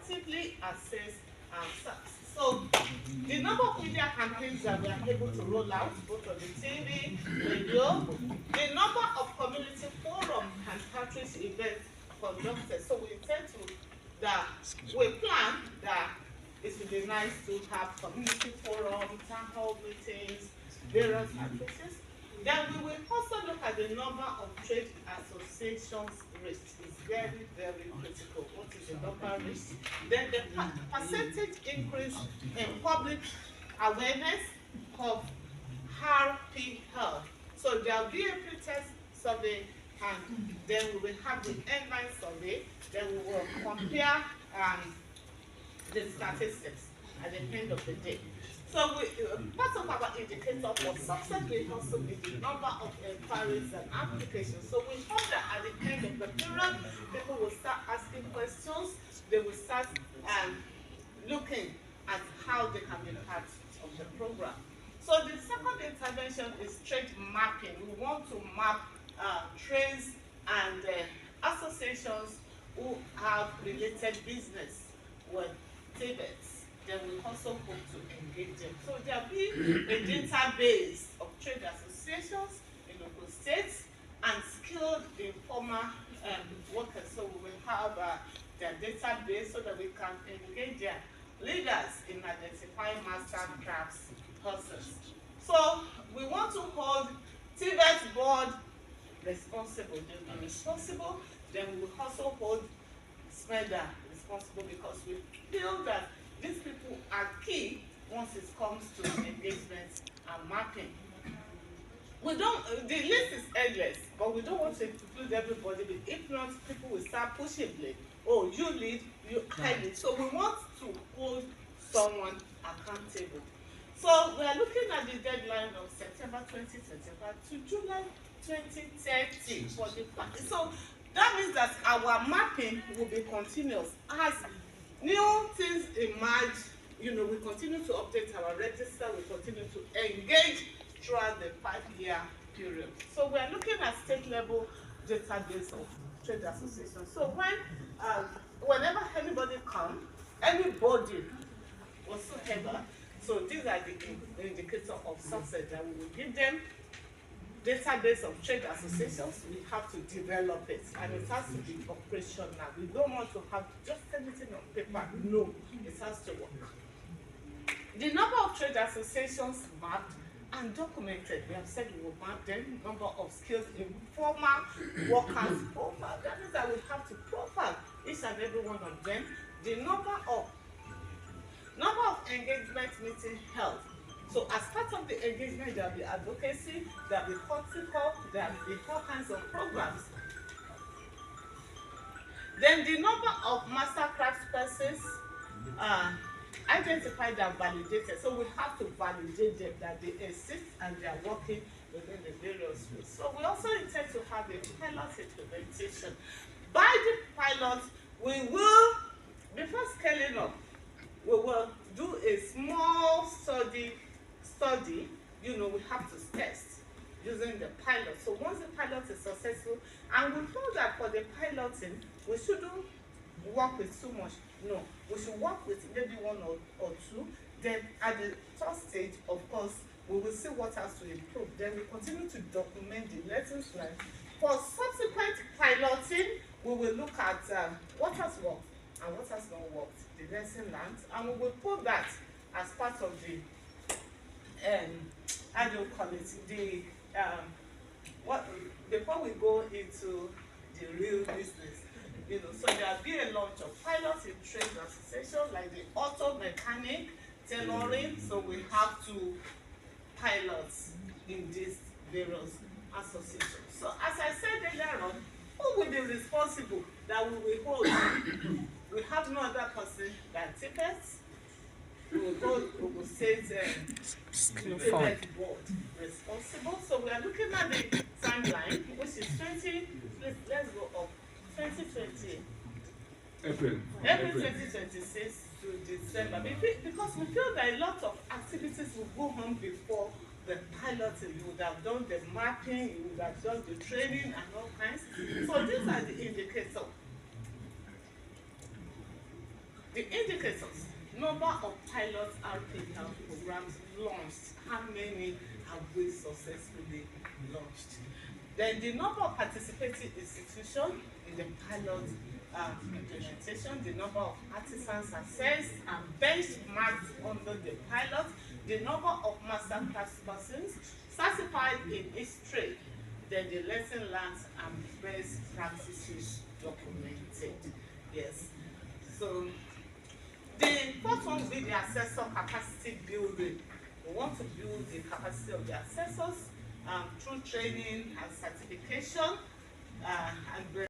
effectively assess ourselves. So the number of media campaigns that we are able to roll out, both on the TV, radio, the number of community forums and outreach events conducted. So we intend to we plan that it would be nice to have community forums, town hall meetings, various outreaches. Then we will also look at the number of trade associations reached. It's very, very critical. What is the number reached? Then the percentage increase in public awareness of RP health. So there will be a pre-test survey, and then we will have the end-line survey. Then we will compare the statistics at the end of the day. So part of our indicator for success will also be the number of inquiries and applications. So we hope that at the end of the period, people will start asking questions. They will start looking at how they can be part of the program. So the second intervention is trade mapping. We want to map trades and associations who have related business with TVETs. Then we also hope to engage them. So there will be a database of trade associations in Ogun State and skilled informal workers. So we will have their database so that we can engage their leaders in identifying master crafts persons. So we want to hold TVET board responsible. They will be responsible. Then we will also hold SMEDA responsible, because we feel that these people are key once it comes to engagement and mapping. We don't, the list is endless, but we don't want to include everybody. But if not, people will start pushing blame. Oh, you lead, I lead. So we want to hold someone accountable. So we are looking at the deadline of September 2025 to July 2030 for the plan. So that means that our mapping will be continuous. As new things emerge, we continue to update our register, we continue to engage throughout the 5-year period. So we are looking at state level database of trade associations. So whenever anybody comes, anybody whatsoever, so these are the indicators of success that we will give them. Database of trade associations, we have to develop it, and it has to be operational. We don't want to have just anything on paper. No, it has to work. The number of trade associations mapped and documented, we have said we will map them. Number of skilled informal workers profile. That means that we have to profile each and every one of them. The number of engagement meetings held. So as part of the engagement, there will be advocacy, there will be practical, there will be all kinds of programs. Then the number of mastercraft persons identified and validated. So we have to validate them that they exist and they are working within the various fields. So we also intend to have a pilot implementation. By the pilot, we will, before scaling up, we will do a small study, we have to test using the pilot. So once the pilot is successful, and we feel that for the piloting, we shouldn't work with too much. No, we should work with maybe one or two. Then at the third stage, of course, we will see what has to improve. Then we continue to document the lessons learned. For subsequent piloting, we will look at what has worked and what has not worked, the lesson learned, and we will put that as part of the how do you call it? Before we go into the real business, so there will be a launch of pilots in trade associations like the auto mechanic, tailoring. So we have to pilots in these various associations. So as I said earlier on, who will be responsible that we will hold? We have no other person than TVET. We will go, Ogun State TVET board responsible. So we are looking at the timeline, which is let's go up, 2020. April 2026 to December. Because we feel that a lot of activities will go on before the piloting. You would have done the mapping, you would have done the training and all kinds. So these are the indicators. The indicators: number of pilot RP programs launched, how many have we successfully launched? Then the number of participating institutions in the pilot implementation, the number of artisans assessed and benchmarked under the pilot, the number of masterclass persons certified in each trade, then the lesson learned and best practices documented. Yes. So the first one will be the assessor capacity building. We want to build the capacity of the assessors through training and certification and